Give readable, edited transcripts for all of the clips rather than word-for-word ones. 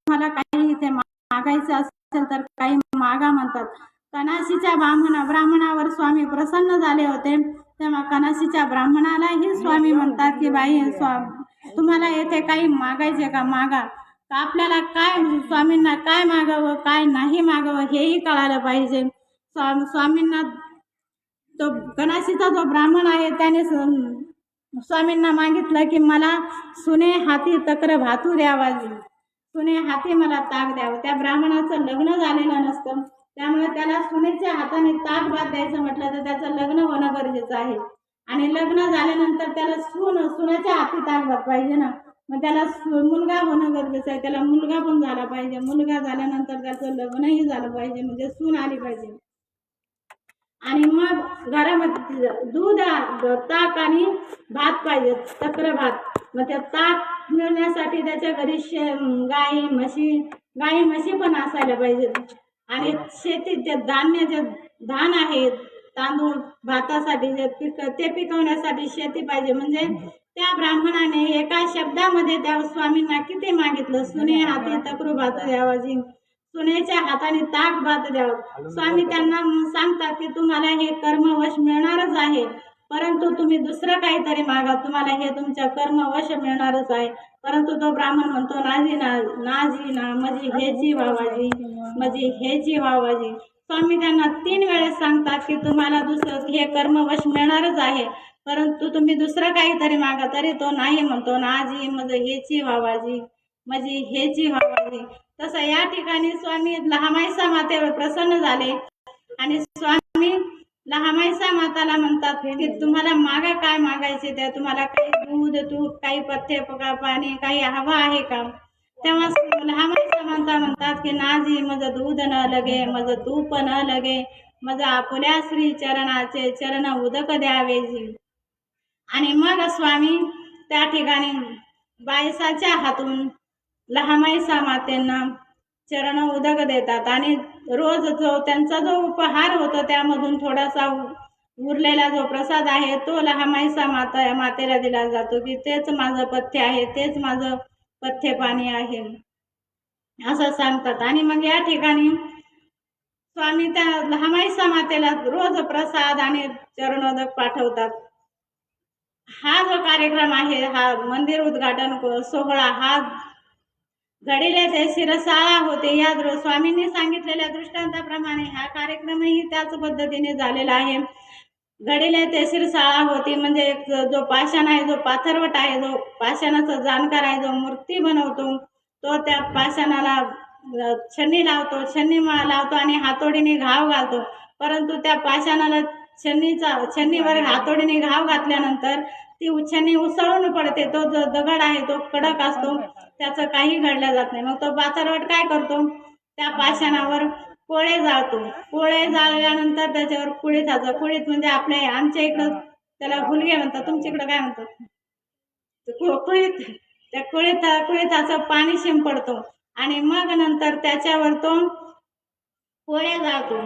तुम्हाला काही इथे मागायचं असेल तर काही मागा म्हणतात. कनाशीच्या ब्राह्मणावर स्वामी प्रसन्न झाले होते, तेव्हा कनाशीच्या ब्राह्मणालाही स्वामी म्हणतात की बाई तुम्हाला येथे काही मागायचे का, मागा. आपल्याला काय स्वामींना काय मागावं काय नाही मागावं हेही कळालं पाहिजे. स्वामींना तो कनाशीचा जो ब्राह्मण आहे त्याने स्वामींना मागितलं की मला सुने हाती तक्र भातू द्यावा, सुने हाती मला ताक द्यावं. त्या ब्राह्मणाचं लग्न झालेलं नसतं, त्यामुळे त्याला सुनेच्या हाताने ताक भात द्यायचं म्हटलं तर त्याचं लग्न होणं गरजेचं आहे. आणि लग्न झाल्यानंतर त्याला सुनेच्या हाती ताक भात पाहिजे ना, मग त्याला मुलगा होणं गरजेचं आहे. त्याला मुलगा पण झाला पाहिजे. मुलगा झाल्यानंतर त्याचं लग्नही झालं पाहिजे, म्हणजे सून आली पाहिजे. आणि मग घरामध्ये दूध ताक आणि भात पाहिजे, तक्र भात. मग त्या ताक मिळण्यासाठी त्याच्या घरी गाई म्हशी पण असायला पाहिजेत. आणि शेतीत जे धान्य जे धान आहे, तांदूळ भातासाठी जे ते पिकवण्यासाठी शेती पाहिजे. म्हणजे त्या ब्राह्मणाने एका शब्दामध्ये त्या स्वामींना किती मागितलं, सुने हाती तक्रू भात द्यावाजी, सुनेच्या हाताने ताक भात द्यावं. स्वामी त्यांना सांगतात की तुम्हाला हे कर्मवश मिळणारच आहे, परंतु तुम्ही दुसरं काहीतरी मागा, तुम्हाला हे तुमच्या कर्मवश मिळणारच आहे. परंतु तो ब्राह्मण म्हणतो नाजी ना माझी हेची वावाजी, माझी हेची वावाजी. स्वामी त्यांना 3 वेळेस सांगतात की तुम्हाला दुसरं हे कर्मवश मिळणारच आहे, परंतु तुम्ही दुसरं काहीतरी मागा. तरी तो नाही म्हणतो, नाजी माझं हेची वावाजी, माझी हेची वावाजी. तसं या ठिकाणी स्वामी लहामाईसा मातेवर प्रसन्न झाले आणि स्वामी लहामाईसा माताला म्हणतात की तुम्हाला मागा काय मागायचे, त्या तुम्हाला काही दूध तूप काही पथ्य पाणी काही हवं आहे का. तेव्हा लहामाईसा माता म्हणतात की नाजी माझं दूध न लगे, माझं तूप न लगे, माझं आपुल्या श्री चरणाचे चरण उदक द्यावेजी. आणि मग स्वामी त्या ठिकाणी बायसाच्या हातून लहामाईसा मातेंना चरण उदक देतात. आणि रोज जो त्यांचा जो उपहार होतो त्यामधून थोडासा उरलेला जो प्रसाद आहे तो लहामाईसा मातेला दिला जातो की तेच माझं पथ्य आहे, तेच माझं पथ्य पाणी आहे असं सांगतात. आणि मग या ठिकाणी स्वामी त्या लहामाईसा मातेला रोज प्रसाद आणि चरणोदक पाठवतात. हा जो कार्यक्रम आहे, हा मंदिर उद्घाटन सोहळा, हा घडीले ते शिरसाळा होते. या स्वामींनी सांगितलेल्या दृष्टांताप्रमाणे हा कार्यक्रमही त्याच पद्धतीने झालेला आहे. घडीले ते शिरसाळा होती म्हणजे जो पाषाण आहे, जो पाथरवट आहे, जो पाषाणाचा जाणकार आहे, जो मूर्ती बनवतो तो त्या पाषाणाला छन्नी लावतो आणि हातोडीने घाव घालतो. परंतु त्या पाषाणाला छन्नीवर हातोडीने घाव घातल्यानंतर ती छन्नी उसळून पडते. तो जो दगड आहे तो कडक असतो, त्याचं काही घडलं जात नाही. मग तो पाथरवट काय करतो, त्या पाषाणावर कोळे जाळतो. कोळे जाळल्यानंतर त्याच्यावर कुळीथाचं, कुळीत म्हणजे आमच्या इकडं त्याला हुलगे म्हणतात, तुमच्या इकडं काय म्हणतात, कुळीत. त्या कुळीथाचं पाणी शिंपडतो आणि मग नंतर त्याच्यावर तो कोळे जाळतो.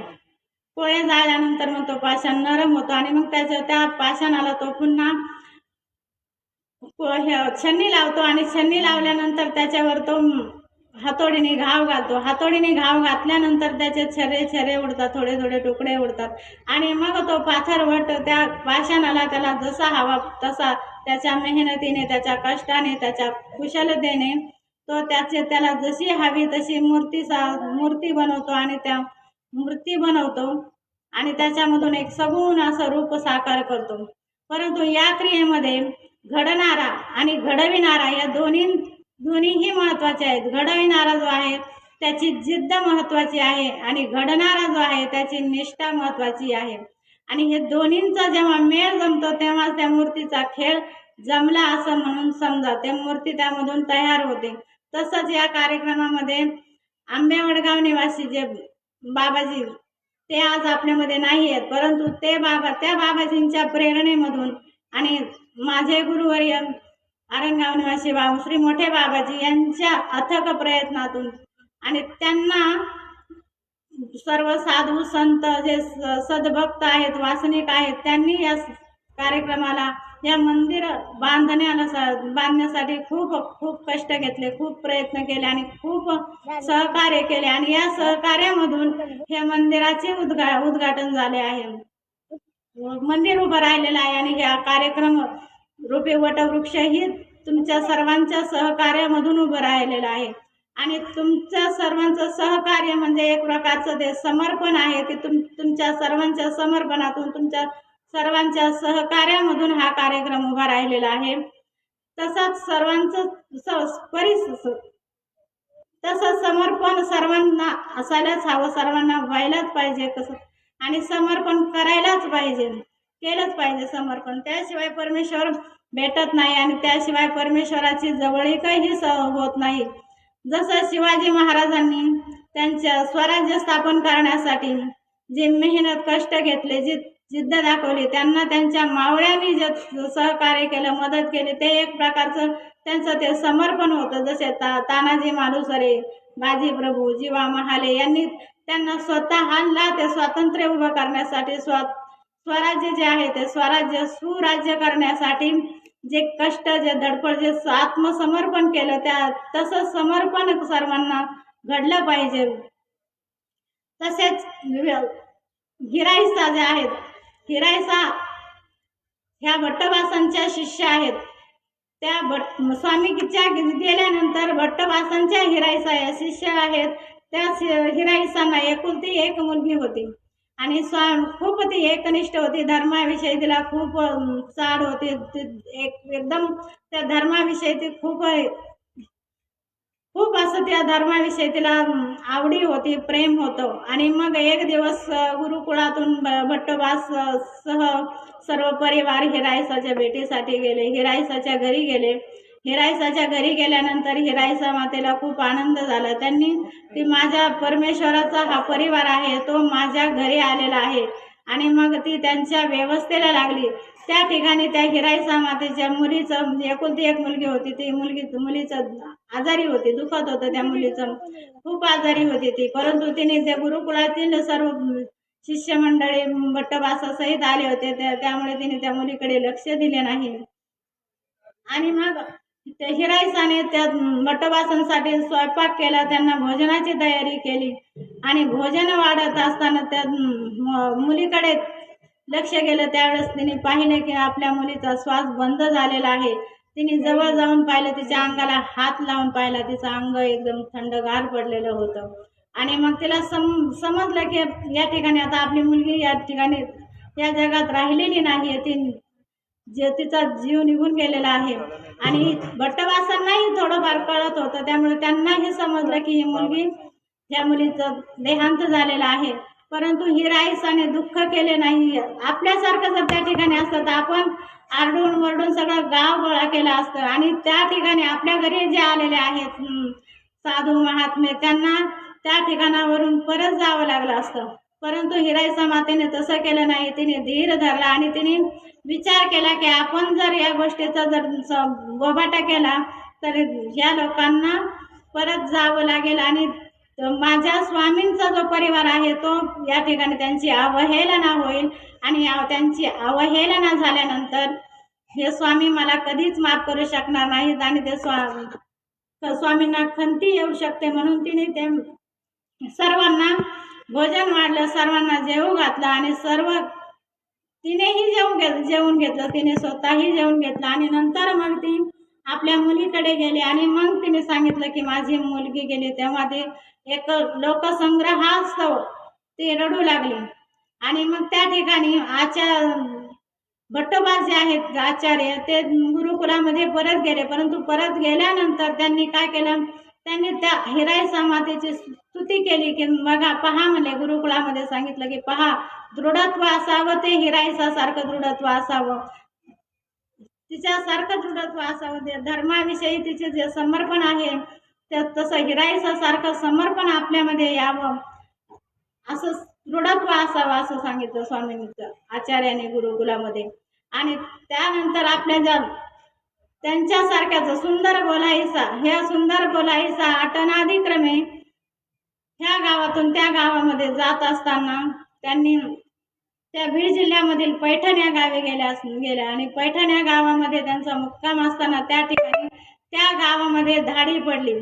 कोळे जाळल्यानंतर मग तो पाषाण नरम होतो आणि मग त्या पाषाणाला तो पुन्हा छन्नी लावतो आणि छन्नी लावल्यानंतर त्याच्यावर तो हातोडीने घाव घालतो. हातोडीने घाव घातल्यानंतर त्याचे छरे उडतात, थोडे थोडे तुकडे उडतात आणि मग तो पाथरवट त्या पाषाणाला त्याला जसा हवा तसा त्याच्या मेहनतीने, त्याच्या कष्टाने, त्याच्या कुशलतेने तो त्याला जशी हवी तशी मूर्ती बनवतो आणि त्या मूर्ती बनवतो आणि त्याच्यामधून एक सगुण असं रूप साकार करतो. परंतु या क्रियेमध्ये घडणारा आणि घडविणारा या दोन्हीही महत्वाचे आहेत. घडविणारा जो आहे त्याची जिद्द महत्वाची आहे आणि घडणारा जो आहे त्याची निष्ठा महत्वाची आहे. आणि हे दोन्हींचा जेव्हा मेळ जमतो तेव्हा त्या मूर्तीचा खेळ जमला असं म्हणून समजा. त्या मूर्ती त्यामधून तयार होते. तसंच या कार्यक्रमामध्ये आंबेवडगाव निवासी जे बाबाजी ते आज आपल्यामध्ये नाही आहेत, परंतु त्या बाबाजींच्या प्रेरणेमधून आणि माझे गुरुवर्य आरणगाव निवासी श्री मोठे बाबाजी यांच्या अथक प्रयत्नातून आणि त्यांना सर्व साधू संत जे सद्भक्त आहेत, वासनिक आहेत, त्यांनी या कार्यक्रमाला या मंदिर बांधण्यासाठी खूप खूप कष्ट घेतले, खूप प्रयत्न केले आणि खूप सहकार्य केले आणि या सहकार्यामधून हे मंदिराचे उद्घाटन झाले आहे. मंदिर उभं राहिलेलं आहे आणि हा कार्यक्रम रूपी वटवृक्ष ही तुमच्या सर्वांच्या सहकार्यामधून उभं राहिलेलं आहे आणि तुमच्या सर्वांचं सहकार्य म्हणजे एक प्रकारचं ते समर्पण आहे की तुमच्या सर्वांच्या समर्पणातून, तुमच्या सर्वांच्या सहकार्यामधून हा कार्यक्रम उभा राहिलेला आहे. तसंच सर्वांचं तसं समर्पण सर्वांना असायलाच हवं, सर्वांना व्हायलाच पाहिजे कसं आणि समर्पण करायलाच पाहिजे, केलंच पाहिजे समर्पण. त्याशिवाय परमेश्वर भेटत नाही आणि त्याशिवाय परमेश्वराची जवळीकही होत नाही. जसं शिवाजी महाराजांनी त्यांच्या स्वराज्य स्थापन करण्यासाठी जे मेहनत कष्ट घेतले, जी जिद्द दाखवली, त्यांना त्यांच्या मावळ्यांनी जे सहकार्य केलं, मदत केली, ते एक प्रकारचं त्यांचं ते समर्पण होतं. जसे तानाजी मालुसरे, बाजीप्रभू, जीवा महाले यांनी त्यांना स्वतःला ते स्वातंत्र्य उभं करण्यासाठी स्वराज्य जे आहे ते स्वराज्य सुराज्य करण्यासाठी जे कष्ट, जे धडपड, जे आत्मसमर्पण केलं, त्या तसं समर्पण सर्वांना घडलं पाहिजे. तसेच हिराईसा जे आहेत, हिराईसा ह्या भट्टवासांच्या शिष्य आहेत. त्या स्वामीच्या गेल्यानंतर भट्टवासांच्या हिराईसा या शिष्य आहेत. त्या हिराईसांना एकुलती एक मुलगी होती आणि खूप ती एकनिष्ठ होती. धर्माविषयी तिला खूप चाड होती, एकदम त्या धर्माविषयी ती खूप असं त्या धर्माविषयी तिला आवडी होती, प्रेम होतं. आणि मग एक दिवस गुरुकुळातून भट्टवास सह सर्व परिवार हिराईसाच्या भेटीसाठी गेले, हिराईसाच्या घरी गेले. हिराईसाच्या घरी गेल्यानंतर हिराईसा मातेला खूप आनंद झाला. त्यांनी ती माझ्या परमेश्वराचा हा परिवार आहे, तो माझ्या घरी आलेला आहे आणि मग ती त्यांच्या व्यवस्थेला लागली. त्या ठिकाणी त्या हिराईसा मातेच्या मुलीचं म्हणजे एकुलती एक मुलगी होती, ती मुलीचं आजारी होती, दुखत होतं त्या मुलीचं, खूप आजारी होती ती. परंतु तिने त्या गुरुकुळातील सर्व शिष्यमंडळी भट्टवासासहित आले होते, त्यामुळे तिने त्या मुलीकडे लक्ष दिले नाही. आणि मग त्या हिराईसाने त्या भट्टवासांसाठी स्वयंपाक केला, त्यांना भोजनाची तयारी केली आणि भोजन वाढत असताना त्या मुलीकडे लक्ष गेलं. त्यावेळेस तिने पाहिले की आपल्या मुलीचा श्वास बंद झालेला आहे. तिने जवळ जाऊन पाहिलं, तिच्या अंगाला हात लावून पाहिला, तिचं अंग एकदम थंडगार पडलेलं होतं. आणि मग तिला समजलं की या ठिकाणी आता आपली मुलगी या ठिकाणी या जगात राहिलेली नाही, तिचा जीव निघून गेलेला आहे. आणि भट्टवासांनाही थोडंफार कळत होतं, त्यामुळे त्यांनाही समजलं की ही मुलगी, या मुलीचं देहांत झालेला आहे. परंतु हिराईसाने दुःख केले नाही. आपल्यासारखं जर त्या ठिकाणी असतं तर आपण आरडून वरडून सगळं गाव गोळा केलं असतं आणि त्या ठिकाणी आपल्या घरी जे आलेले आहेत साधू महात्मे, त्यांना त्या ठिकाणावरून परत जावं लागलं असतं. परंतु हिराईसा मातेने तसं केलं नाही. तिने धीर धरला आणि तिने विचार केला की आपण जर या गोष्टीचा जर बोबाटा केला तर या लोकांना परत जावं लागेल आणि माझ्या स्वामींचा जो परिवार आहे तो या ठिकाणी त्यांची अवहेलना होईल आणि त्यांची अवहेलना झाल्यानंतर हे स्वामी मला कधीच माफ करू शकणार नाहीत आणि ते स्वामींना खंती येऊ शकते. म्हणून तिने ते सर्वांना भोजन वाढलं, सर्वांना जेवू घातलं आणि तिनेही जेवून घेतलं, तिने स्वतःही जेवून घेतलं आणि नंतर मग ती आपल्या मुलीकडे गेली आणि मग तिने सांगितलं की माझी मुलगी गेली. तेव्हा ते एक लोकसंग्रहास्तव ती रडू लागली. आणि मग त्या ठिकाणी भट्टवास जे आहेत आचार्य, ते गुरुकुलामध्ये परत गेले. परंतु परत गेल्यानंतर त्यांनी काय केलं, त्यांनी त्या हिराईसा मातेची स्तुती केली की बघा पहा, म्हणले गुरुकुळामध्ये सांगितलं की पहा, दृढत्व असावं ते हिराईसा सारखं दृढत्व असावं, तिच्यासारखं दृढत्व असावं, धर्माविषयी तिचे जे समर्पण आहे तसं हिराईसा सारखं समर्पण आपल्यामध्ये यावं, असं दृढत्व असावं असं सांगितलं स्वामींचं आचार्याने गुरुकुलामध्ये. आणि त्यानंतर आपल्या त्यांच्यासारख्याच सुंदर बोलाईसा, ह्या सुंदर बोलाईसा त्या बीड जिल्ह्यामधील पैठण या गावी गेल्या आणि पैठण या गावामध्ये त्यांचा मुक्काम असताना त्या ठिकाणी त्या गावामध्ये धाडी पडली.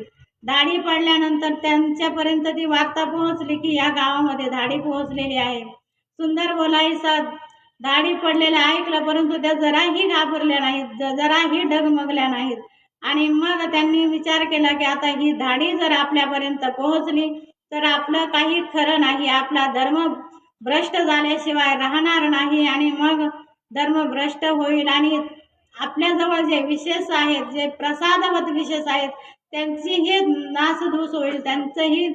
धाडी पडल्यानंतर त्यांच्यापर्यंत ती वार्ता पोहोचली की या गावामध्ये धाडी पोहोचलेली आहे. सुंदर बोलाईचा धाडी पडलेला ऐकलं, परंतु त्या जराही घाबरल्या नाहीत, जराही डगमगल्या नाहीत. आणि मग त्यांनी विचार केला की आता ही धाडी जर आपल्यापर्यंत पोहोचली तर आपलं काही खरं नाही, आपला धर्म भ्रष्ट झाल्याशिवाय राहणार नाही आणि मग धर्म भ्रष्ट होईल आणि आपल्याजवळ जे विशेष आहेत, जे प्रसादवत विशेष आहेत, त्यांचीही नासधूस होईल, त्यांचंही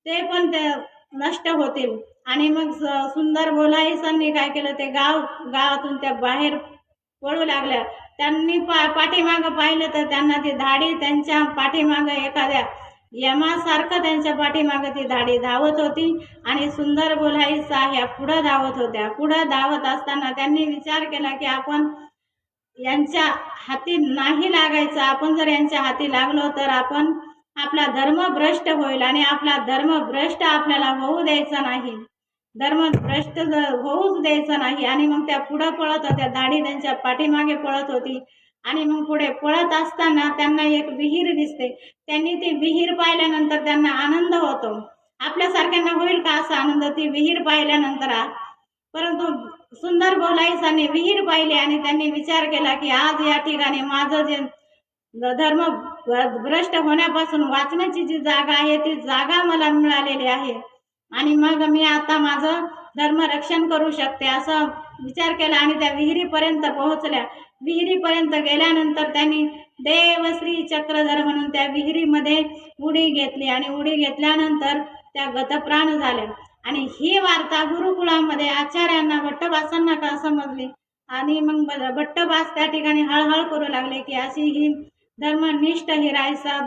ते पण ते नष्ट होतील. आणि मग सुंदर बोलाईसांनी काय केलं, ते गावातून त्या बाहेर पळू लागल्या. त्यांनी पाठीमागं पाहिलं तर त्यांना ती धाडी त्यांच्या पाठीमागं एखाद्या यमासारखं त्यांच्या पाठीमागं ती धाडी धावत होती आणि सुंदर बोलाईसा ह्या पुढं धावत होत्या. पुढं धावत असताना त्यांनी विचार केला की आपण यांच्या हाती नाही लागायचं, आपण जर यांच्या हाती लागलो तर आपण आपला धर्म भ्रष्ट होईल आणि आपला धर्म भ्रष्ट आपल्याला होऊ द्यायचा नाही, धर्म भ्रष्ट होऊच द्यायचा नाही. आणि मग त्या पुढं पळत होत्या, धाडी त्यांच्या पाठीमागे पळत होती. आणि मग पुढे पळत असताना त्यांना एक विहीर दिसते. त्यांनी ती विहीर पाहिल्यानंतर त्यांना आनंद होतो. आपल्यासारख्यांना होईल का असा आनंद ती विहीर पाहिल्यानंतर? परंतु सुंदर बोलाईसांनी विहीर पाहिली आणि त्यांनी विचार केला की आज या ठिकाणी माझं जे धर्म भ्रष्ट होण्यापासून वाचण्याची जी जागा आहे ती जागा मला मिळालेली आहे आणि मग मी आता माझं धर्म रक्षण करू शकते असं विचार केला. आणि त्या विहिरीपर्यंत पोहोचल्या. विहिरीपर्यंत गेल्यानंतर त्यांनी देवश्री चक्रधर म्हणून त्या विहिरीमध्ये उडी घेतली आणि उडी घेतल्यानंतर त्या गतप्राण झाल्या. आणि ही वार्ता गुरुकुळामध्ये आचार्यांना भट्टभासांना का समजली आणि मग भट्टभास त्या ठिकाणी हळहळ करू लागले की अशी ही धर्मनिष्ठ हिरायसा,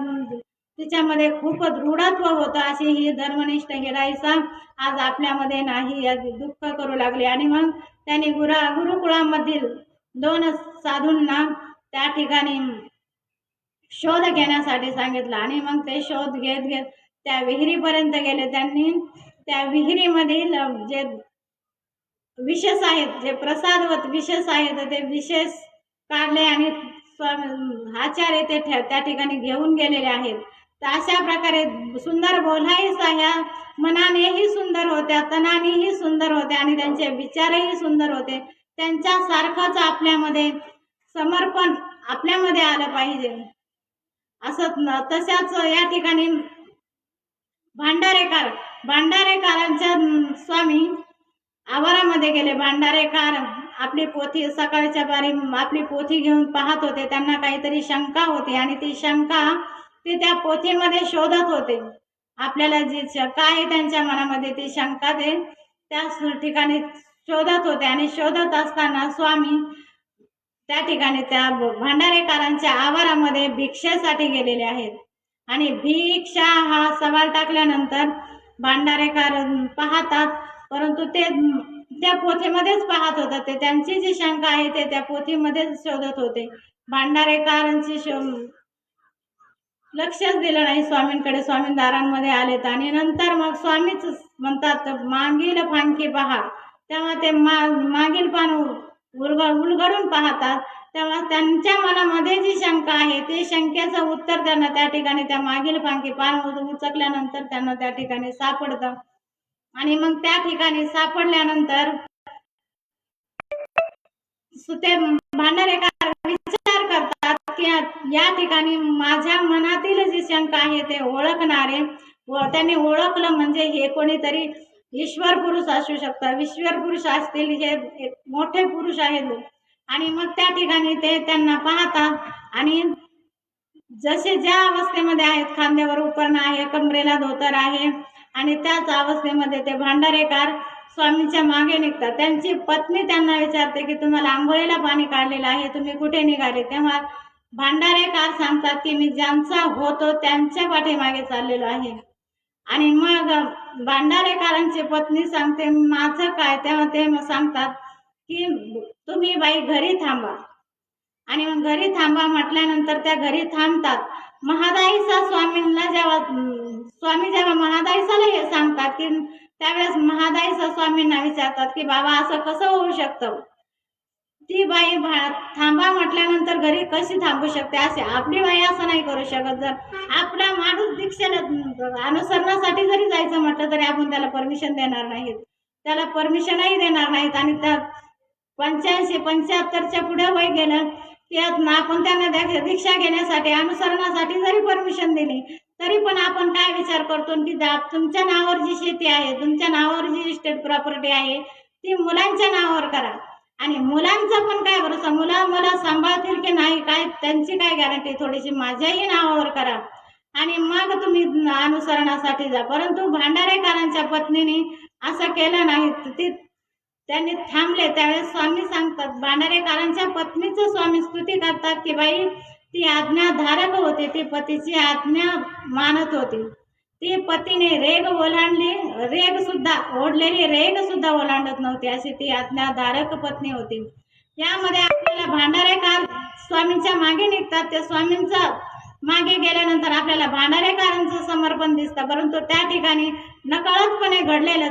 तिच्यामध्ये खूप दृढत्व होतं, अशी ही धर्मनिष्ठ हिरायसा आज आपल्यामध्ये नाही, दुःख करू लागले. आणि मग त्यांनी गुरुकुळामधील 2 साधूंना त्या ठिकाणी शोध घेण्यासाठी सांगितलं आणि मग ते शोध घेत त्या विहिरीपर्यंत गेले. त्यांनी त्या विहिरीमधील जे विशेष आहेत, जे प्रसादवत विशेष आहेत, ते विशेष काढले आणि आचार्य ते त्या ठिकाणी घेऊन गेलेले आहेत. तर अशा प्रकारे सुंदर बोलाईसा ह्या मनानेही सुंदर होत्या, तनानेही सुंदर होत्या आणि त्यांचे विचारही सुंदर होते. त्यांच्यासारखंच आपल्यामध्ये समर्पण आपल्यामध्ये आलं पाहिजे. असं तशाच या ठिकाणी भांडारेकारांच्या स्वामी आवारामध्ये गेले. भांडारेकार आपली पोथी सकाळच्या बारी आपली पोथी घेऊन पाहत होते. त्यांना काहीतरी शंका होती आणि ती शंका ते त्या पोथीमध्ये शोधत होते. आपल्याला जी शंका आहे त्यांच्या मनामध्ये ती शंका ते त्या ठिकाणी शोधत होते. आणि शोधत असताना स्वामी त्या ठिकाणी त्या भांडारेकारांच्या आवारामध्ये भिक्षेसाठी गेलेले आहेत. आणि भिक्षा हा सवाल टाकल्यानंतर भांडारेकार पाहतात, परंतु ते त्या पोथीमध्येच पाहत होतात. ते त्यांची जी शंका आहे ते त्या पोथीमध्येच शोधत होते. भांडारेकारांची लक्षच दिलं नाही स्वामींकडे. स्वामी दारांमध्ये आलेत आणि नंतर मग स्वामीच म्हणतात मागील फांकी पहा. तेव्हा ते मागील पान उलगडून पाहतात. तेव्हा त्यांच्या मनामध्ये जी शंका आहे ते शंकेचं उत्तर त्यांना त्या ठिकाणी त्या मागील फांकी पान उचकल्यानंतर त्यांना त्या ठिकाणी सापडतं. आणि मग त्या ठिकाणी सापडल्यानंतर ते भांडारेकार विचार करतात की या ठिकाणी माझ्या मनातील जी शंका आहे ते ओळखणारे व त्यांनी ओळखलं म्हणजे हे कोणीतरी ईश्वर पुरुष असू शकतात, ईश्वर पुरुष असतील, हे मोठे पुरुष आहेत. आणि मग त्या ठिकाणी ते त्यांना पाहतात आणि जसे ज्या अवस्थेमध्ये आहेत, खांद्यावर उपरणं आहे, कमरेला धोतर आहे आणि त्याच अवस्थेमध्ये ते भांडारेकार स्वामींच्या मागे निघतात. त्यांची पत्नी त्यांना विचारते की तुम्हाला आंघोळीला पाणी काढलेलं आहे, तुम्ही कुठे निघाले? तेव्हा भांडारेकार सांगतात की मी ज्यांचा होतो त्यांच्या पाठीमागे चाललेलो आहे. आणि मग भांडारेकारांची पत्नी सांगते माझं काय? तेव्हा ते सांगतात की तुम्ही बाई घरी थांबा. आणि मग घरी थांबा म्हटल्यानंतर त्या घरी थांबतात. महादाईचा स्वामींना जेव्हा महादाईसाला हे सांगतात की त्यावेळेस महादाईचा स्वामींना विचारतात की बाबा असं कसं होऊ शकतं? ती बाई थांबा म्हटल्यानंतर घरी कशी थांबू शकते? असे आपली बाई असं नाही करू शकत. जर आपला माणूस दीक्षेला अनुसरणासाठी जरी जायचं म्हटलं तरी आपण त्याला परमिशन देणार नाहीत, त्याला परमिशनही देणार नाहीत. आणि त्या 85-75च्या पुढे वय गेलं की आपण त्यांना दीक्षा घेण्यासाठी अनुसरणासाठी जरी परमिशन दिली तरी पण आपण काय विचार करतो की तुमच्या नावावर जी शेती आहे, तुमच्या नावावर जी इस्टेट प्रॉपर्टी आहे ती मुलांच्या नावावर करा. आणि मुलांचा पण काय भरोसा, मला सांभाळतील की नाही, काय त्यांची काय गॅरंटी? थोडीशी माझ्याही नावावर करा आणि मग तुम्ही अनुसरणासाठी जा. परंतु भांडारेकरांच्या पत्नीने असं केलं नाही. त्यांनी थांबले. त्यावेळेस स्वामी सांगतात, भांडारेकरांच्या पत्नीचं स्वामी स्तुती करतात की बाई ती आज्ञाधारक होती, ती पतीची आज्ञा मानत होती. ती पतीने रेग ओलांडली, रेग सुद्धा ओढलेली रेग सुद्धा ओलांडत नव्हती, अशी ती आज्ञाधारक पत्नी होती. यामध्ये आपल्याला भांडारेकर स्वामींच्या मागे निघतात. त्या स्वामींचा मागे गेल्यानंतर आपल्याला भांडारेकरांचं समर्पण दिसतं. परंतु त्या ठिकाणी नकळतपणे घडलेलं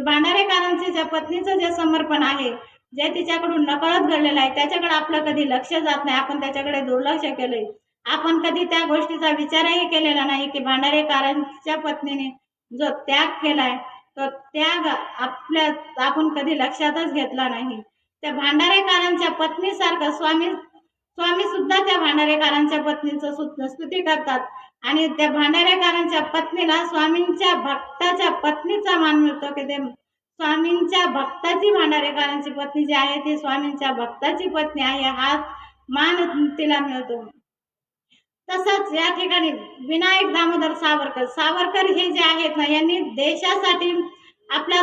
भांडारेकरांचे ज्या पत्नीचं जे समर्पण आहे, जे तिच्याकडून नकळत घडलेलं आहे, त्याच्याकडे आपलं कधी लक्ष जात नाही. आपण त्याच्याकडे दुर्लक्ष केलंय. आपण कधी त्या गोष्टीचा विचारही केलेला नाही की भांडारेकरांच्या पत्नीने जो त्याग केलाय तो त्याग आपण कधी लक्षातच घेतला नाही. त्या भांडारेकरांच्या पत्नीसारखं स्वामी सुद्धा त्या भांडारेकरांच्या पत्नीचं स्तुती करतात. आणि त्या भांडारेकरांच्या पत्नीला स्वामींच्या भक्ताच्या पत्नीचा मान मिळतो की ते स्वामींच्या भक्ताची भांडारेकरांची पत्नी जी आहे ती स्वामींच्या भक्ताची पत्नी आहे, हा मान तिला मिळतो. तसंच या ठिकाणी विनायक दामोदर सावरकर हे जे आहेत ना, यांनी देशासाठी आपला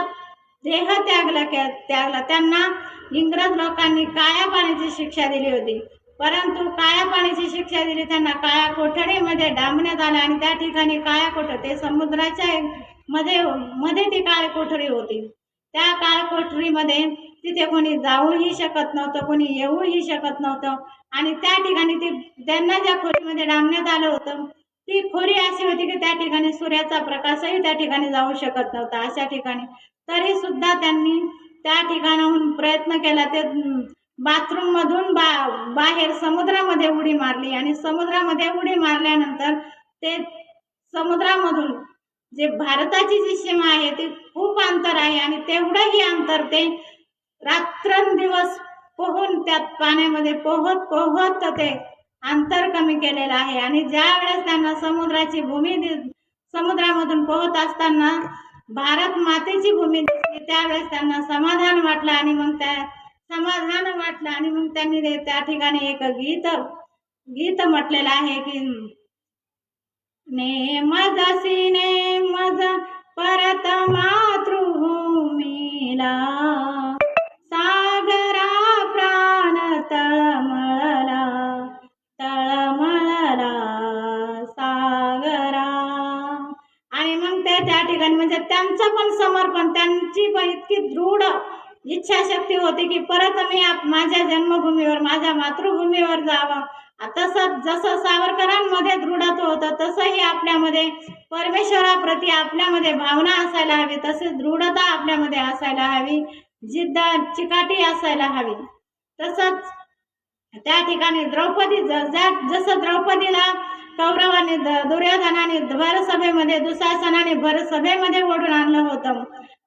देह त्यागला. त्यांना इंग्रज लोकांनी काळ्या पाण्याची शिक्षा दिली होती. परंतु काळ्या पाण्याची शिक्षा दिली, त्यांना काळ्या कोठडीमध्ये डांबण्यात आलं. आणि त्या ठिकाणी काळ्या कोठडी, ते समुद्राच्या मध्ये ती काळी कोठडी होती. त्या काळ्या कोठडीमध्ये तिथे कोणी जाऊही शकत नव्हतं, कोणी येऊही शकत नव्हतं. आणि त्या ठिकाणी त्यांना ज्या खोलीमध्ये डांबण्यात आलं होतं ती खोली अशी होती की त्या ठिकाणी सूर्याचा प्रकाशही त्या ठिकाणी जाऊ शकत नव्हता. अशा ठिकाणी तरी सुद्धा त्यांनी त्या ठिकाणाहून प्रयत्न केला. ते बाथरूम मधून बाहेर समुद्रामध्ये उडी मारली. आणि समुद्रामध्ये उडी मारल्यानंतर ते समुद्रामधून जे भारताची जी सीमा आहे ती खूप अंतर आहे. आणि तेवढंही अंतर ते रात्रंदिवस पोहून त्यात पाण्यामध्ये पोहत ते अंतर कमी केलेलं आहे. आणि ज्या वेळेस त्यांना समुद्राची भूमी समुद्रामधून पोहत असताना भारत मातेची भूमी दिसली, त्यावेळेस त्यांना समाधान वाटलं. आणि मग त्यांनी त्या ठिकाणी एक गीत म्हटलेलं आहे की नेमज परत मातृभूमीला, सागरा प्राण तळमळला सागरा. आणि मग ते त्या ठिकाणी म्हणजे त्यांचं पण समर्पण, त्यांची पण इतकी दृढ इच्छाशक्ती होती की परत मी माझ्या जन्मभूमीवर, माझ्या मातृभूमीवर जावं. तसं जसं सावरकरांमध्ये दृढत्व होतं तसंही आपल्यामध्ये परमेश्वराप्रती आपल्यामध्ये भावना असायला हवी, तसे दृढता आपल्यामध्ये असायला हवी, जिद्द चिकाटी असायला हवी. तसंच त्या ठिकाणी द्रौपदी, जसं द्रौपदीला कौरवाने दुर्योधनाने भरसभेमध्ये, दुःशासनाने भरसभेमध्ये ओढून आणलं होतं,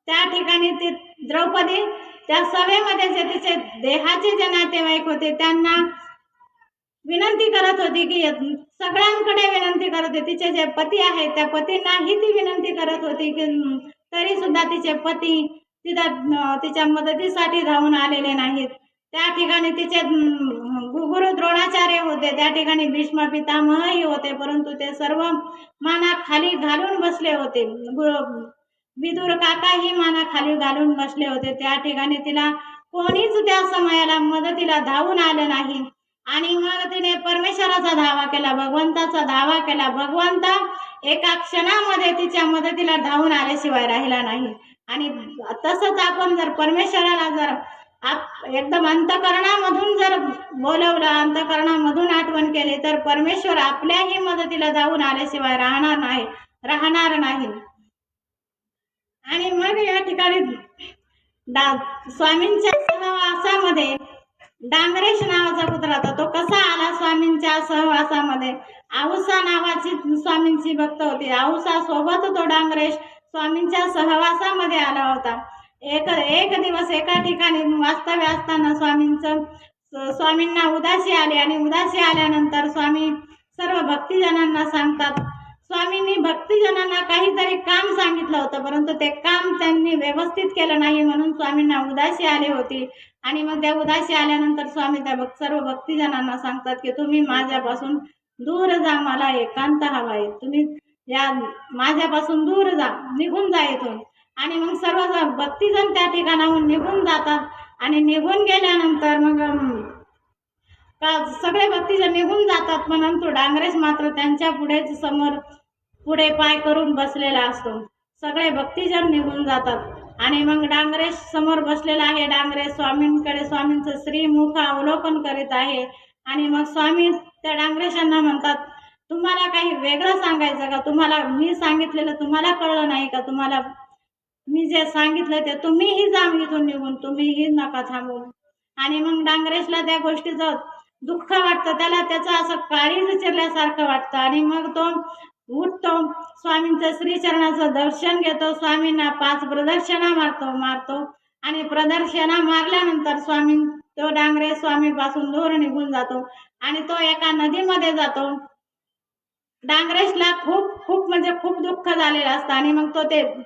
त्या ठिकाणी ती द्रौपदी त्या सभेमध्ये जे तिचे देहाचे जे नातेवाईक होते त्यांना विनंती करत होती की सगळ्यांकडे विनंती करत होती. तिचे जे पती आहेत त्या पतींनाही ती विनंती करत होती की तरी सुद्धा तिचे पती तिच्या मदतीसाठी धावून आलेले नाहीत. त्या ठिकाणी तिचे गुरु द्रोणाचार्य होते, त्या ठिकाणी भीष्म पितामहही होते, परंतु ते सर्व माना खाली घालून बसले होते. विदुर काकाही माना खाली घालून बसले होते. त्या ठिकाणी तिला कोणीच त्या समयाला मदतीला धावून आलं नाही. आणि मग तिने परमेश्वराचा धावा केला, भगवंताचा धावा केला. भगवंत एका क्षणामध्ये तिच्या मदतीला धावून आल्याशिवाय राहिला नाही. आणि तसंच आपण जर परमेश्वराला जर एकदम अंतकरणामधून जर बोलवलं, अंतकरणामधून आठवण केली तर परमेश्वर आपल्याही मदतीला धावून आल्याशिवाय राहणार नाही. आणि मग या ठिकाणी स्वामींच्या सहवासामध्ये डांगरेश नावाचा पुत्र होता. तो कसा आला स्वामींच्या सहवासामध्ये? आऊसा नावाची स्वामींची भक्त होती. आऊसा सोबत तो डांगरेश स्वामींच्या सहवासामध्ये आला होता. एक दिवस एका ठिकाणी वास्तव्य असताना स्वामींना उदासी आली आणि उदासी आल्यानंतर स्वामी सर्व भक्तिजनांना सांगतात. स्वामींनी भक्तिजनांना काहीतरी काम सांगितलं होतं, परंतु ते काम त्यांनी व्यवस्थित केलं नाही, म्हणून स्वामींना उदासी आली होती. आणि मग त्या उदासी आल्यानंतर स्वामी त्या सर्व भक्तिजनांना सांगतात की तुम्ही माझ्यापासून दूर जा, मला एकांत हवा आहे, तुम्ही या माझ्यापासून दूर जा, निघून जा इथून. आणि मग सर्व भक्तिजन त्या ठिकाणाहून निघून जातात. आणि निघून गेल्यानंतर मग सगळे भक्तिजन निघून जातात, परंतु डांगरेश मात्र त्यांच्या पुढे पाय करून बसलेला असतो. सगळे भक्तिजन निघून जातात आणि मग डांगरेश समोर बसलेला आहे. डांगरेश स्वामींकडे स्वामींचं श्रीमुख अवलोकन करीत आहे. आणि मग स्वामी त्या डांगरेशांना म्हणतात, तुम्हाला काही वेगळं सांगायचं का? तुम्हाला मी सांगितलेलं तुम्हाला कळलं नाही का? तुम्हाला मी जे सांगितलं ते तुम्हीही जा इथून निघून, तुम्हीही नका थांबू. आणि मग डांगरेशला त्या गोष्टीचं दुःख वाटतं, त्याला त्याचं असं काळीज चिरल्यासारखं वाटतं. आणि मग तो उठतो, स्वामींचं श्रीचरणाचं दर्शन घेतो, स्वामींना 5 प्रदक्षिणा मारतो आणि प्रदक्षिणा मारल्यानंतर तो डांगरेश स्वामीपासून दूर निघून जातो आणि तो एका नदीमध्ये जातो. डांगरेशला खूप म्हणजे खूप दुःख झालेलं असतं. आणि मग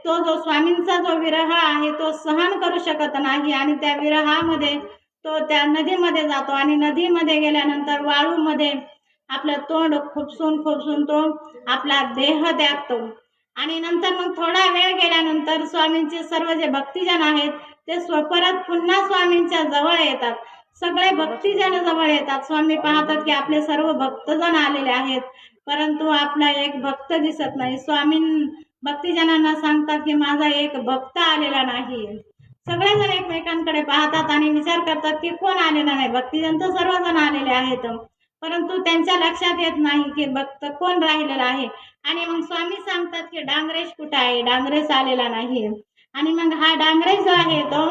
तो जो स्वामींचा जो विरह आहे तो सहन करू शकत नाही आणि त्या विरहामध्ये तो त्या नदीमध्ये जातो. आणि नदीमध्ये गेल्यानंतर वाळूमध्ये आपलं तोंड खुपसून तो आपला देह त्यागतो. आणि नंतर मग थोडा वेळ गेल्यानंतर स्वामींचे सर्व जे भक्तिजन आहेत ते परत पुन्हा स्वामींच्या जवळ येतात. सगळे भक्तिजन जवळ येतात. स्वामी पाहतात की आपले सर्व भक्तजन आलेले आहेत, परंतु आपला एक भक्त दिसत नाही. स्वामी भक्तिजनांना सांगतात की माझा एक भक्त आलेला नाही. सगळेजण एकमेकांकडे पाहतात आणि विचार करतात की कोण आलेला नाही. भक्तिजन तर सर्वजण आलेले आहेत, परंतु त्यांच्या लक्षात येत नाही की भक्त कोण राहिलेला आहे. आणि मग स्वामी सांगतात की डांगरेश कुठे आहे? डांगरेश आलेला नाही. आणि मग हा डांगरेश जो आहे तो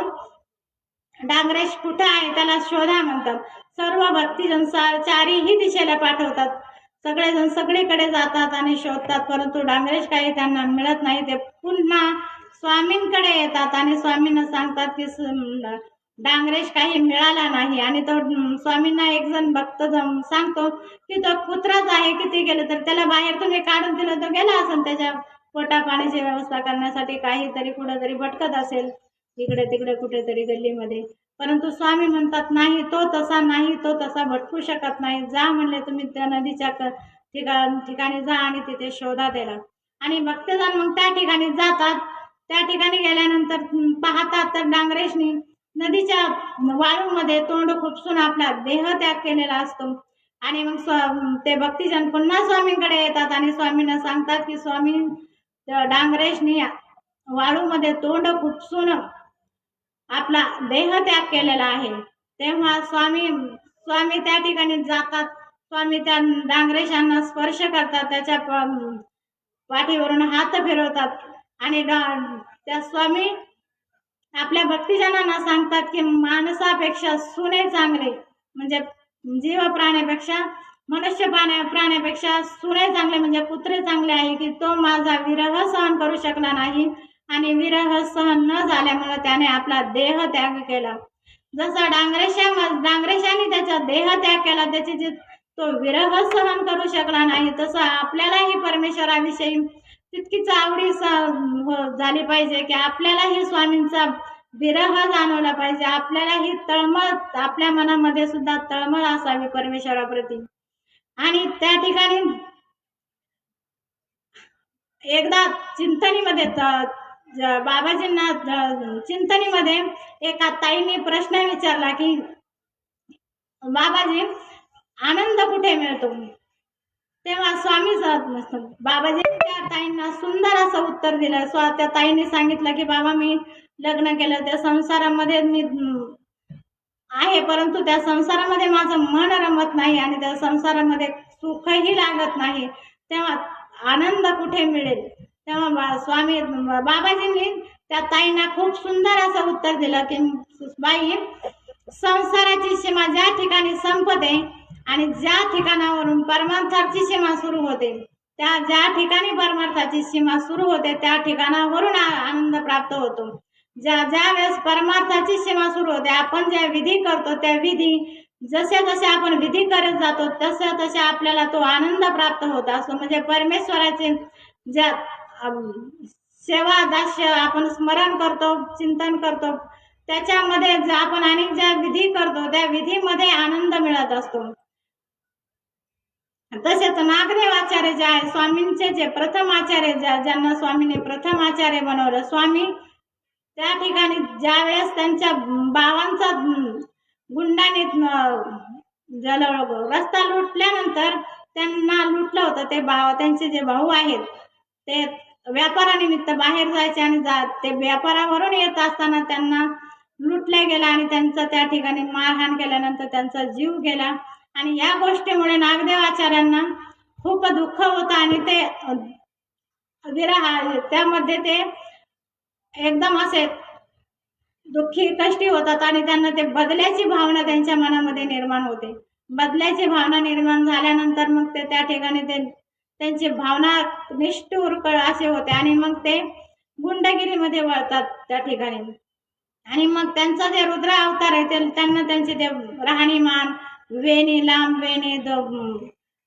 डांगरेश कुठे आहे त्याला शोधा म्हणतात. सर्व भक्तिजन चारीही दिशेला पाठवतात. सगळेजण सगळीकडे जातात आणि शोधतात, परंतु डांगरेश काही त्यांना मिळत नाही. ते पुन्हा स्वामींकडे येतात आणि स्वामींना सांगतात की डांगरेश काही मिळाला नाही. आणि तो स्वामींना एक जण भक्त सांगतो की तो कुत्राच आहे, किती गेलं तर त्याला बाहेर तुम्ही काढून दिलं तर गेला असेल, त्याच्या पोटा पाण्याची व्यवस्था करण्यासाठी काहीतरी कुठेतरी भटकत असेल, इकडे तिकडे कुठेतरी गल्लीमध्ये. परंतु स्वामी म्हणतात नाही, तो तसा भटकू शकत नाही. जा म्हणले तुम्ही त्या नदीच्या ठिकाणी जा आणि तिथे शोधा त्याला. आणि भक्तजन मग त्या ठिकाणी जातात. त्या ठिकाणी गेल्यानंतर पाहतात तर डांगरेशनी नदीच्या वाळूमध्ये तोंड खुपसून आपला देह त्याग केलेला असतो. आणि मग ते भक्तिजन पुन्हा स्वामींकडे येतात आणि स्वामींना सांगतात की स्वामी डांगरेशनी वाळूमध्ये तोंड खुपसून आपला देह त्याग केलेला आहे. तेव्हा स्वामी त्या ठिकाणी जातात. स्वामी त्या डांगरेशांना स्पर्श करतात, त्याच्या पाठीवरून हात फिरवतात आणि त्या स्वामी आपल्या भक्तिजनांना सांगतात की माणसापेक्षा सुने चांगले, म्हणजे जीव प्राण्यापेक्षा मनुष्य प्राण्यापेक्षा सुने चांगले म्हणजे कुत्रे चांगले आहे. की तो माझा विरह सहन करू शकला नाही आणि विरह सहन न झाल्यामुळे त्याने आपला देह त्याग केला. जसा डांगरेशाने त्याचा देह त्याग केला, त्याची तो विरह सहन करू शकला नाही, तसं आपल्यालाही परमेश्वराविषयी तितकीच आवडी झाली पाहिजे की आपल्यालाही स्वामींचा विरह जाणवला पाहिजे. आपल्यालाही तळमळ, आपल्या मनामध्ये सुद्धा तळमळ असावी परमेश्वराप्रती. आणि त्या ठिकाणी एकदा चिंतनीमध्ये बाबाजींना चिंतनीमध्ये एका ताईने प्रश्न विचारला की बाबाजी आनंद कुठे मिळतो? तेव्हा स्वामी बाबाजी त्या ताईंना सुंदर असं उत्तर दिलं. त्या ताईने सांगितलं की बाबा मी लग्न केलं, त्या संसारामध्ये मी आहे, परंतु त्या संसारामध्ये माझं मन रमत नाही आणि त्या संसारामध्ये सुखही लागत नाही, तेव्हा आनंद कुठे मिळेल? तेव्हा बाबाजींनी त्या ताईंना खूप सुंदर असं उत्तर दिलं की बाई, संसाराची सीमा ज्या ठिकाणी संपते आणि ज्या ठिकाणावरून परमार्थाची सीमा सुरू होते, त्या ज्या ठिकाणी परमार्थाची सीमा सुरू होते त्या ठिकाणावरून आनंद प्राप्त होतो. ज्या वेळेस परमार्थाची सीमा सुरू होते, आपण ज्या विधी करतो त्या विधी जसे जसे आपण विधी करत जातो तसे तसे आपल्याला तो आनंद प्राप्त होत असतो. म्हणजे परमेश्वराचे ज्या सेवा दास्य आपण स्मरण करतो, चिंतन करतो, त्याच्यामध्ये आपण अनेक ज्या विधी करतो त्या विधीमध्ये आनंद मिळत असतो. तसेच नागदेव आचार्य जे आहे, स्वामींचे जे प्रथम आचार्य, ज्यांना स्वामीने प्रथम आचार्य बनवलं, स्वामी त्या ठिकाणी ज्या वेळेस त्यांच्या भावांचा गुंडाने रस्ता लुटल्यानंतर त्यांना लुटलं होतं, ते त्यांचे जे भाऊ आहेत ते व्यापारानिमित्त बाहेर जायचे आणि ते व्यापारावरून येत असताना त्यांना लुटले गेला आणि त्यांचं त्या ठिकाणी मारहाण केल्यानंतर त्यांचा जीव गेला. आणि या गोष्टीमुळे नागदेव आचार्यांना खूप दुःख होतं आणि ते विरह त्यामध्ये ते एकदम असे दुःखी कष्टी होतात आणि त्यांना ते बदल्याची भावना त्यांच्या मनामध्ये निर्माण होते. बदल्याची भावना निर्माण झाल्यानंतर मग ते त्या ठिकाणी त्यांची भावना निष्ठुर असे होते आणि मग ते गुंडगिरीमध्ये वळतात त्या ठिकाणी. आणि मग त्यांचा जे रुद्र अवतार आहे त्यांना त्यांचे ते राहणीमान, वेणी, लांब वेणी,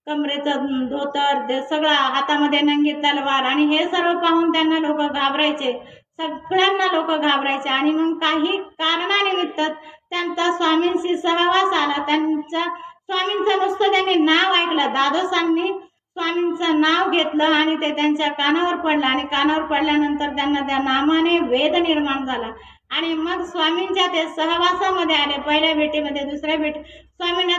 कमरेचं धोतर, ते सगळं हातामध्ये नंगी तलवार, आणि हे सर्व पाहून त्यांना लोक घाबरायचे, सगळ्यांना लोक घाबरायचे. आणि मग काही कारणानिमित्त त्यांचा स्वामींशी सहवास आला. त्यांच्या स्वामींचं नुसतं त्यांनी नाव ऐकलं, दादोसांनी स्वामींचं नाव घेतलं आणि ते त्यांच्या कानावर पडलं आणि कानावर पडल्यानंतर त्यांना त्या नामाने वेद निर्माण झाला. आणि मग स्वामींच्या ते सहवासामध्ये आले. पहिल्या भेटीमध्ये, दुसऱ्या भेटी स्वामींना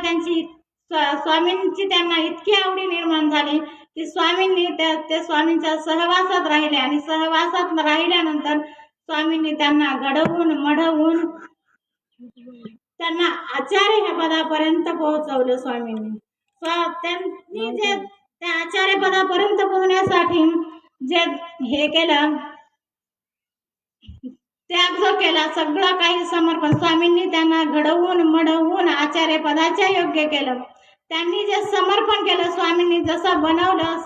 स्वामींची त्यांना इतकी आवडी निर्माण झाली की स्वामींनी ते स्वामींच्या सहवासात राहिले आणि सहवासात राहिल्यानंतर स्वामींनी त्यांना घडवून मढवून त्यांना आचार्य ह्या पदापर्यंत पोहोचवलं. स्वामींनी त्यांनी जे त्या आचार्य पदापर्यंत पोहोचण्यासाठी जे हे केलं, त्याग जो केला, सगळं काही समर्पण, स्वामींनी त्यांना घडवून मढवून आचार्य पदाच्या योग्य केलं. त्यांनी जे समर्पण केलं, स्वामींनी जसं बनवलं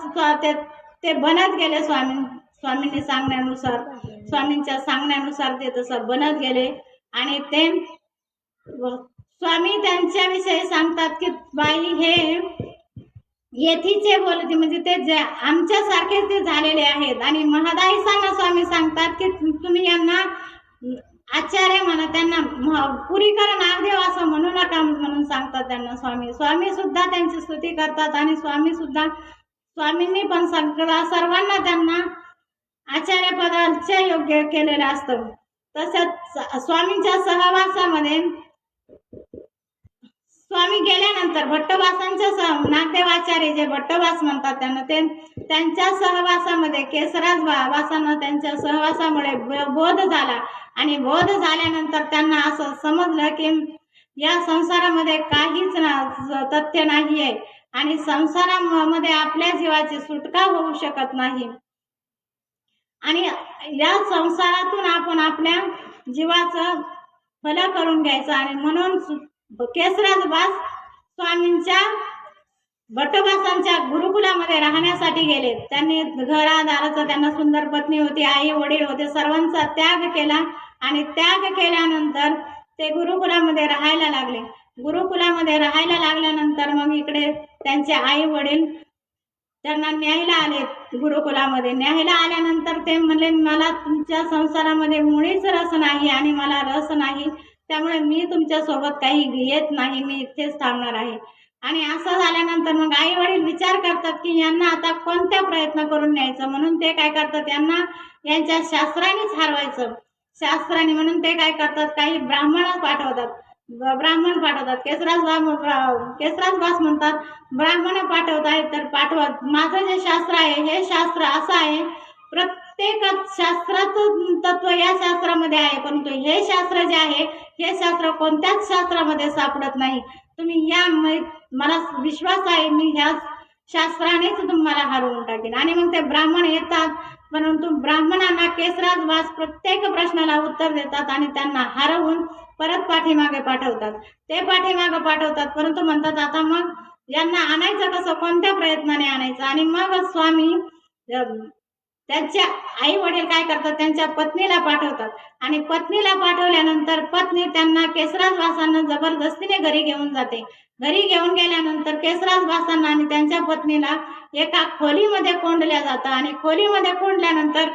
ते बनत गेले. स्वामींनी सांगण्यानुसार, स्वामींच्या सांगण्यानुसार ते तसं बनत गेले. आणि ते स्वामी त्यांच्याविषयी सांगतात की बाई, हे येथीचे बोलते, म्हणजे ते जे आमच्यासारखेच ते झालेले आहेत. आणि महदाईसांना स्वामी सांगतात की तुम्ही यांना आचार्य म्हणा, त्यांना पुरी करा नागदेव असं म्हणू नका म्हणून सांगतात त्यांना स्वामी. स्वामी सुद्धा त्यांची स्तुती करतात आणि स्वामींनी पण सर्वांना त्यांना आचार्य पदाचे योग्य केलेलं असतं. तसंच स्वामींच्या सहवासामध्ये स्वामी गेल्यानंतर भट्टवासांच्या नागदेवाचार्य जे भट्टवास म्हणतात त्यांना, त्यांच्या सहवासामध्ये केसराज वासांना त्यांच्या सहवासामुळे बोध झाला. आणि बोध झाल्यानंतर त्यांना असं समजलं की या संसारामध्ये काहीच तथ्य नाही आहे आणि संसारामध्ये आपल्या जीवाची सुटका होऊ शकत नाही. आणि या संसारातून आपण आपल्या जीवाचं भलं करून घ्यायचं. आणि म्हणून केसराज वास स्वामींच्या भट्टवासांच्या गुरुकुलामध्ये राहण्यासाठी गेले. त्यांनी घरादाराचा, त्यांना सुंदर पत्नी होती, आई वडील होते, सर्वांचा त्याग केला. आणि त्याग केल्यानंतर ते गुरुकुलामध्ये राहायला लागले. गुरुकुलामध्ये राहायला लागल्यानंतर मग इकडे त्यांचे आई वडील त्यांना न्यायला आले. गुरुकुलामध्ये न्यायला आल्यानंतर ते म्हणले, मला तुमच्या संसारामध्ये मुळीच रस नाही आणि मला रस नाही, त्यामुळे मी तुमच्या सोबत काही येत नाही, मी इथेच थांबणार आहे. आणि असं झाल्यानंतर मग आई वडील विचार करतात की यांना आता कोणत्या प्रयत्न करून न्यायचं, म्हणून ते काय करतात, यांना यांच्या शास्त्रानेच हरवायचं, शास्त्राने. म्हणून ते काय करतात, काही ब्राह्मण पाठवतात. केसराज वास म्हणतात, ब्राह्मण पाठवत आहेत तर पाठवा, माझं जे शास्त्र आहे हे शास्त्र असं आहे, प्रत्येक शास्त्राचं तत्व या शास्त्रामध्ये आहे, परंतु हे शास्त्र जे आहे हे शास्त्र कोणत्याच शास्त्रामध्ये सापडत नाही. तुम्ही या, मला विश्वास आहे मी ह्या शास्त्रानेच तुम्हाला हरवून टाकेन. आणि मग ते ब्राह्मण येतात परंतु ब्राह्मणांना केसराज वास प्रत्येक प्रश्नाला उत्तर देतात आणि त्यांना हरवून परत पाठीमागे पाठवतात. ते पाठीमागे पाठवतात, परंतु म्हणतात आता मग यांना आणायचं कसं, कोणत्या प्रयत्नाने आणायचं. आणि मग स्वामी त्यांच्या आई वडील काय करतात, त्यांच्या पत्नीला पाठवतात. आणि पत्नीला पाठवल्यानंतर पत्नी त्यांना केसराज वासांना जबरदस्तीने घरी घेऊन जाते. घरी घेऊन गेल्यानंतर केसराज वासांना आणि त्यांच्या पत्नीला एका खोलीमध्ये कोंडल्या जातं. आणि खोलीमध्ये कोंडल्यानंतर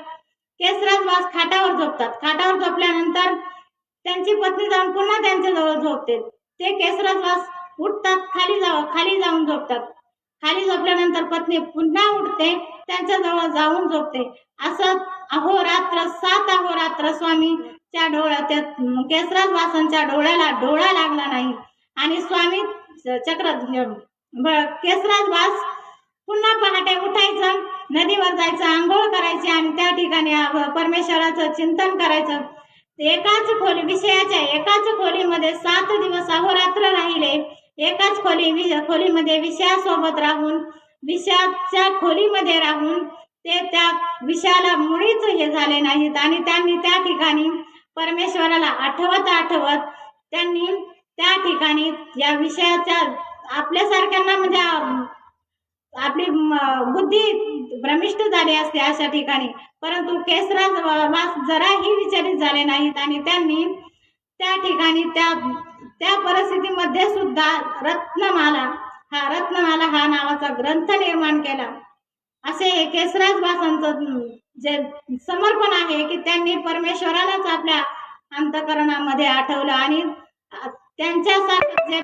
केसराज वास खाटावर झोपतात. खाटावर झोपल्यानंतर त्यांची पत्नी जाऊन पुन्हा त्यांच्या जवळ झोपते. ते केसराज वास उठतात, खाली जाऊन झोपतात. खाली झोपल्यानंतर पत्नी पुन्हा उठते, त्यांच्या जवळ जाऊन झोपते. असं अहोरात्र 7 अहोरात्र स्वामीच्या डोळ्यात केसराज वासांच्या डोळ्याला डोळा लागला नाही. आणि स्वामी केसराज वास पुन्हा पहाटे उठायचं, नदीवर जायचं, आंघोळ करायची आणि त्या ठिकाणी परमेश्वराचं चिंतन करायचं. विषयाच्या एकाच खोलीमध्ये 7 दिवस अहोरात्र राहिले. एकाच खोलीमध्ये विषयासोबत राहून, विषयाच्या खोलीमध्ये राहून ते त्या विषयाला मुळीच हे झाले नाहीत. आणि त्यांनी त्या ठिकाणी परमेश्वराला आठवत त्यांनी त्या ठिकाणी या विषयाच्या आपल्यासारख्यांना म्हणजे आपली बुद्धी भ्रमिष्ट झाली असते अशा ठिकाणी, परंतु केसराज वास जराही विचलित झाले नाहीत. आणि त्यांनी त्या ठिकाणी त्या परिस्थितीमध्ये सुद्धा रत्नमाला हा नावाचा ग्रंथ निर्माण केला. असे हे केसराज वासांचं जे समर्पण आहे की त्यांनी परमेश्वरालाच आपल्या अंतःकरणामध्ये आठवलं. आणि त्यांच्यासारखं जे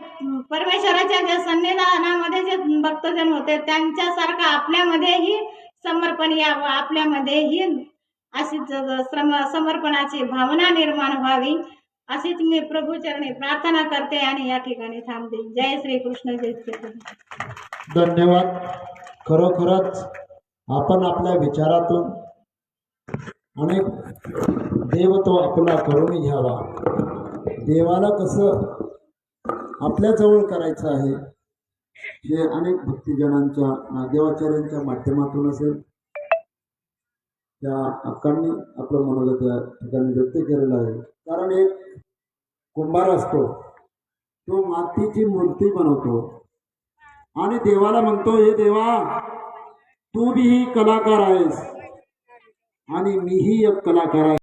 परमेश्वराच्या जे सन्निधानामध्ये जे भक्तजन होते त्यांच्यासारखं आपल्यामध्येही समर्पण यावं, आपल्यामध्येही अशीच समर्पणाची भावना निर्माण व्हावी, अशीच मी प्रभूचरणी प्रार्थना करते आणि या ठिकाणी थांबते. जय श्री कृष्ण, जय श्री कृष्ण. धन्यवाद. खरोखरच आपण आपल्या विचारातून अनेक देव तो आपला करून घ्यावा. देवाला कसं आपल्या जवळ करायचं आहे हे अनेक भक्तिजनांच्या नागदेवाचार्यांच्या माध्यमातून असेल त्या अक्कांनी आपलं मनोगत या ठिकाणी व्यक्त केलेलं आहे. कारण एक कुंभार असतो, तो मातीची मूर्ती बनवतो आणि देवाला म्हणतो, हे देवा तू बी कलाकार आहेस आणि मीही एक कलाकार आहे.